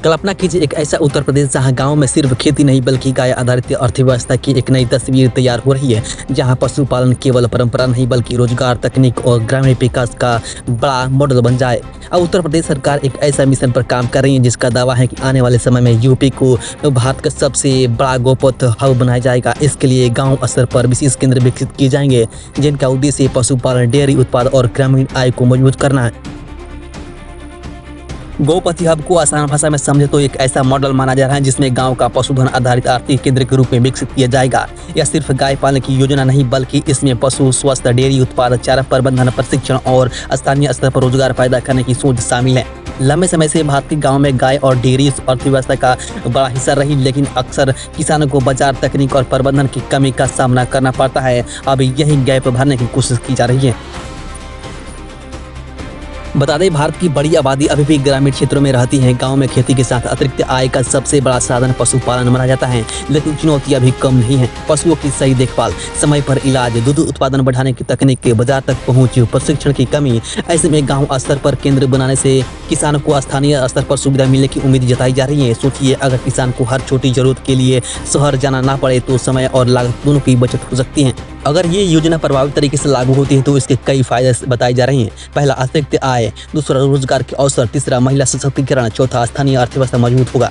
कल्पना कीजिए एक ऐसा उत्तर प्रदेश जहां गांव में सिर्फ खेती नहीं बल्कि गाय आधारित अर्थव्यवस्था की एक नई तस्वीर तैयार हो रही है, जहां पशुपालन केवल परंपरा नहीं बल्कि रोजगार, तकनीक और ग्रामीण विकास का बड़ा मॉडल बन जाए। अब उत्तर प्रदेश सरकार एक ऐसा मिशन पर काम कर रही है जिसका दावा है कि आने वाले समय में यूपी को भारत का सबसे बड़ा गोपथ हब बनाया जाएगा। इसके लिए गाँव स्तर पर विशेष केंद्र विकसित किए जाएंगे जिनका उद्देश्य पशुपालन, डेयरी उत्पाद और ग्रामीण आय को मजबूत करना है। गोपति हब को आसान भाषा में समझे तो एक ऐसा मॉडल माना जा रहा है जिसमें गांव का पशुधन आधारित आर्थिक केंद्र के रूप में विकसित किया जाएगा। यह सिर्फ गाय पालने की योजना नहीं बल्कि इसमें पशु स्वास्थ्य, डेयरी उत्पाद, चारा प्रबंधन, प्रशिक्षण और स्थानीय स्तर पर रोजगार पैदा करने की सोच शामिल है। लंबे समय से भारत के गाँव में गाय और डेयरी अर्थव्यवस्था का बड़ा हिस्सा रही, लेकिन अक्सर किसानों को बाजार, तकनीक और प्रबंधन की कमी का सामना करना पड़ता है। अब यही गैप भरने की कोशिश की जा रही है। बता दें, भारत की बड़ी आबादी अभी भी ग्रामीण क्षेत्रों में रहती है। गांव में खेती के साथ अतिरिक्त आय का सबसे बड़ा साधन पशुपालन माना जाता है, लेकिन चुनौतियां भी कम नहीं हैं। पशुओं की सही देखभाल, समय पर इलाज, दूध उत्पादन बढ़ाने की तकनीक के बाजार तक पहुंच, प्रशिक्षण की कमी। ऐसे में गाँव स्तर पर केंद्र बनाने से किसानों को स्थानीय स्तर पर सुविधा मिलने की उम्मीद जताई जा रही है। सोचिए, अगर किसान को हर छोटी जरूरत के लिए शहर जाना ना पड़े तो समय और लागत दोनों की बचत हो सकती है। अगर ये योजना प्रभावी तरीके से लागू होती है तो इसके कई फायदे बताए जा रहे हैं। पहला, अतिरिक्त आय, दूसरा, रोजगार के अवसर, तीसरा, महिला सशक्तिकरण, चौथा, स्थानीय अर्थव्यवस्था मजबूत होगा।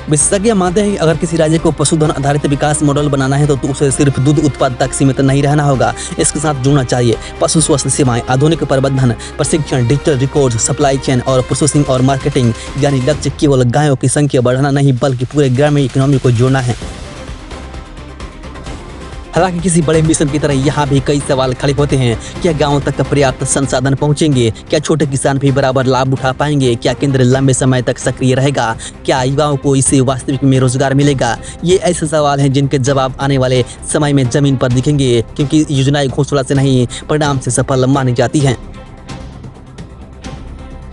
विशेषज्ञ मानते हैं कि अगर किसी राज्य को पशुधन आधारित विकास मॉडल बनाना है तो उसे सिर्फ दूध उत्पाद तक सीमित नहीं रहना होगा। इसके साथ जुड़ना चाहिए पशु स्वास्थ्य सेवाएं, आधुनिक प्रबंधन, प्रशिक्षण, डिजिटल रिकॉर्ड, सप्लाई चेन और प्रोसेसिंग और मार्केटिंग। यानी लक्ष्य केवल गायों की संख्या बढ़ाना नहीं बल्कि पूरे ग्रामीण इकोनॉमी को जोड़ना है। हालांकि किसी बड़े मिशन की तरह यहाँ भी कई सवाल खड़े होते हैं। क्या गाँव तक पर्याप्त संसाधन पहुँचेंगे? क्या छोटे किसान भी बराबर लाभ उठा पाएंगे? क्या केंद्र लंबे समय तक सक्रिय रहेगा? क्या युवाओं को इससे वास्तविक में रोजगार मिलेगा? ये ऐसे सवाल हैं जिनके जवाब आने वाले समय में जमीन पर दिखेंगे, क्योंकि योजनाएं घोषणा से नहीं परिणाम से सफल मानी जाती हैं।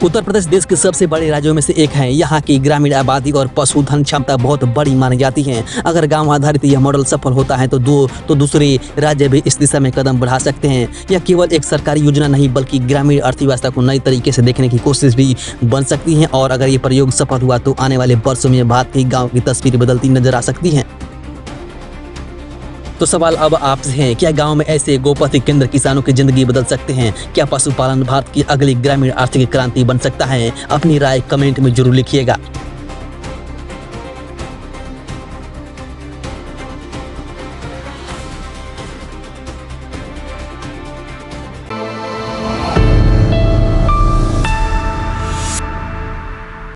उत्तर प्रदेश देश के सबसे बड़े राज्यों में से एक है। यहाँ की ग्रामीण आबादी और पशुधन क्षमता बहुत बड़ी मानी जाती है। अगर गांव आधारित यह मॉडल सफल होता है तो दूसरे राज्य भी इस दिशा में कदम बढ़ा सकते हैं। यह केवल एक सरकारी योजना नहीं बल्कि ग्रामीण अर्थव्यवस्था को नई तरीके से देखने की कोशिश भी बन सकती है। और अगर ये प्रयोग सफल हुआ तो आने वाले वर्षों में भारत के गाँव की तस्वीर बदलती नजर आ सकती है। तो सवाल अब आपसे है, क्या गांव में ऐसे गोपति केंद्र किसानों की जिंदगी बदल सकते हैं? क्या पशुपालन भारत की अगली ग्रामीण आर्थिक क्रांति बन सकता है? अपनी राय कमेंट में जरूर लिखिएगा।